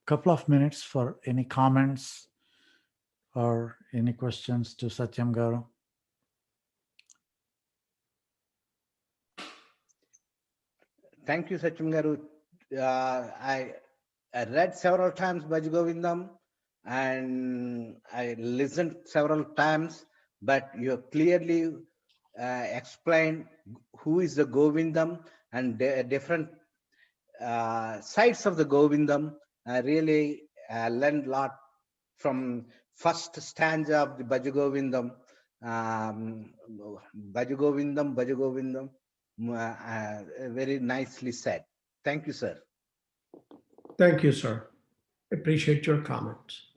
couple of minutes for any comments or any questions to Satyam Garu. Thank you, Satyam Garu. I read several times Bhaj Govindam, and I listened several times, but you clearly explained who is the Govindam and different sides of the Govindam. I really learned a lot from first stanza of the Bhaj Govindam. Bhaj Govindam, Bhaj Govindam. Very nicely said. Thank you, sir. Thank you, sir. Appreciate your comments.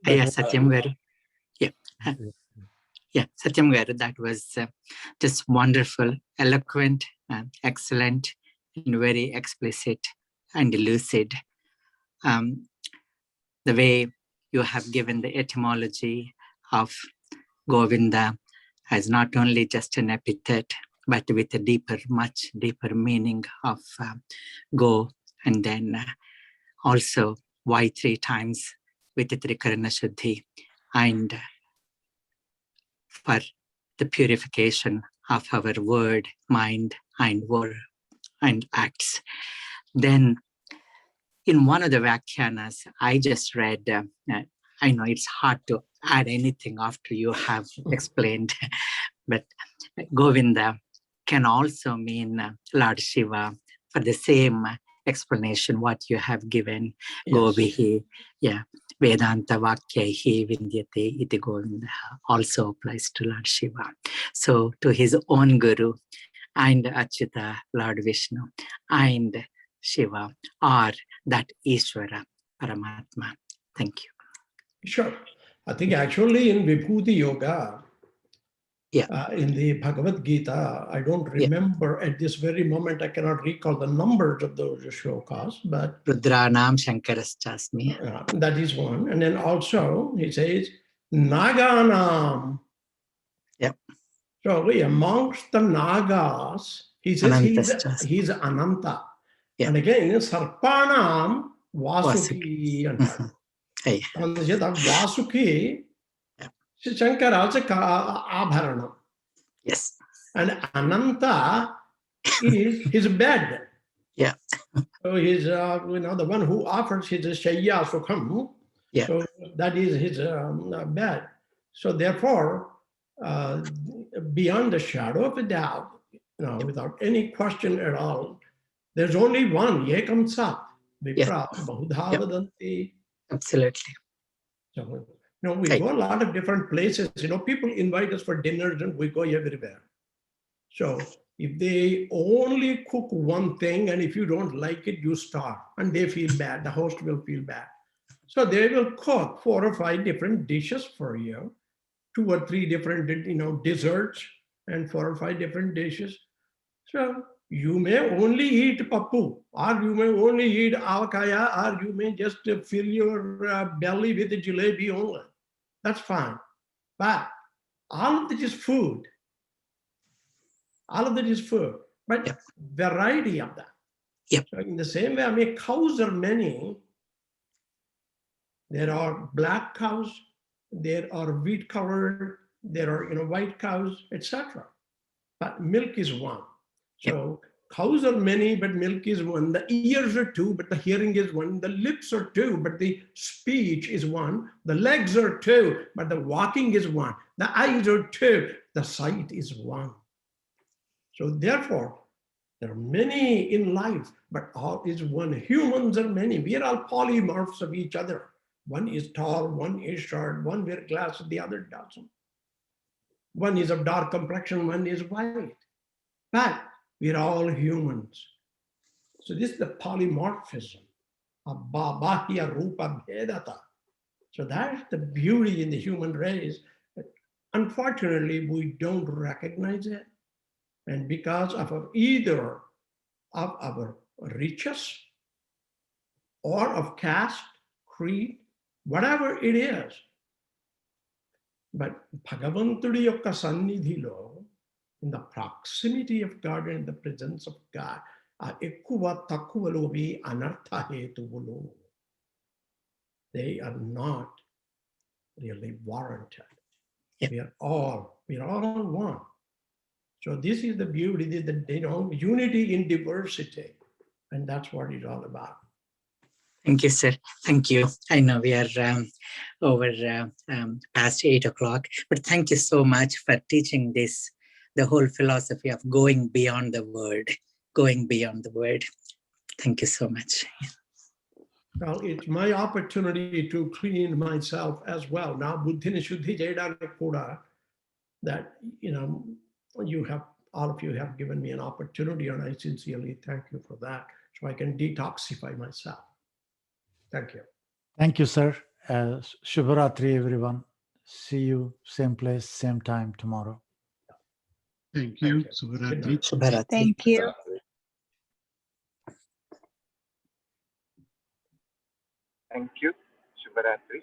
Yeah, Satyam Garu. Yeah, Satyam Garu, that was just wonderful, eloquent, excellent, and very explicit and lucid. The way you have given the etymology of Govinda as not only just an epithet, but with a deeper, much deeper meaning of go, and then also why 3 times with the Trikarana Shuddhi, and for the purification of our word, mind, and acts. Then in one of the Vyakhyanas, I just read, I know it's hard to add anything after you have explained, but Govinda can also mean Lord Shiva, for the same explanation what you have given. Yes. Govihi, yeah, Vedanta Vakyaihi Vindyate iti Govinda also applies to Lord Shiva. So to his own Guru and Achyuta, Lord Vishnu, and Shiva, or that Ishvara, Paramatma. Thank you. Sure. I think actually in Vibhuti Yoga, In the Bhagavad Gita. I don't remember at this very moment, I cannot recall the numbers of those shlokas, but Rudranam Shankarashchasmi. that is one. And then also he says, Naganam. Yep. So amongst the Nagas, he says he's Ananta. Yeah. And again, Sarpanam Vasuki. Hey. And Vasuki, Shankara's Abharanam. Yes. And Ananta is his bed. Yeah. So he's, the one who offers his Shayya Sukham. Yeah. So that is his bed. So therefore, beyond the shadow of a doubt, without any question at all, there's only one, Yekam Sat, Vipra, Bahudha Vadanti. Absolutely. So, we go a lot of different places. People invite us for dinners and we go everywhere. So if they only cook one thing and if you don't like it, you starve and they feel bad, the host will feel bad. So they will cook 4 or 5 different dishes for you, 2 or 3 different, desserts and 4 or 5 different dishes. So you may only eat papu, or you may only eat avakaya, or you may just fill your belly with the jalebi only. That's fine. But all of it is food. All of that is food, but variety of that. Yep. So in the same way, cows are many. There are black cows, there are wheat colored, there are white cows, etc. But milk is one. So cows are many, but milk is one. The ears are 2, but the hearing is 1. The lips are 2, but the speech is 1. The legs are 2, but the walking is 1. The eyes are 2, the sight is 1. So therefore, there are many in life, but all is one. Humans are many. We are all polymorphs of each other. One is tall, one is short, one wears glasses, the other doesn't. One is of dark complexion, one is white. But we are all humans. So this is the polymorphism of Bahya Rupa Bhedata. So that's the beauty in the human race. But unfortunately, we don't recognize it. And because of either of our riches or of caste, creed, whatever it is. But Bhagavantudi yokka sannidhilo, in the proximity of God and in the presence of God, ekkuva takkuvalu anartha hetuvulu. They are not really warranted. Yep. We are all one. So this is the beauty, the unity in diversity. And that's what it's all about. Thank you, sir. Thank you. I know we are over past 8 o'clock, but thank you so much for teaching this, the whole philosophy of going beyond the word, going beyond the word. Thank you so much. Well, it's my opportunity to clean myself as well. Now, Buddhini Shuddhi Jayadana Koda, that, all of you have given me an opportunity, and I sincerely thank you for that, so I can detoxify myself. Thank you. Thank you, sir. Shubharatri, everyone. See you same place, same time tomorrow. Thank you. Good night. Shubharatri. Thank you. Thank you. Shubharatri.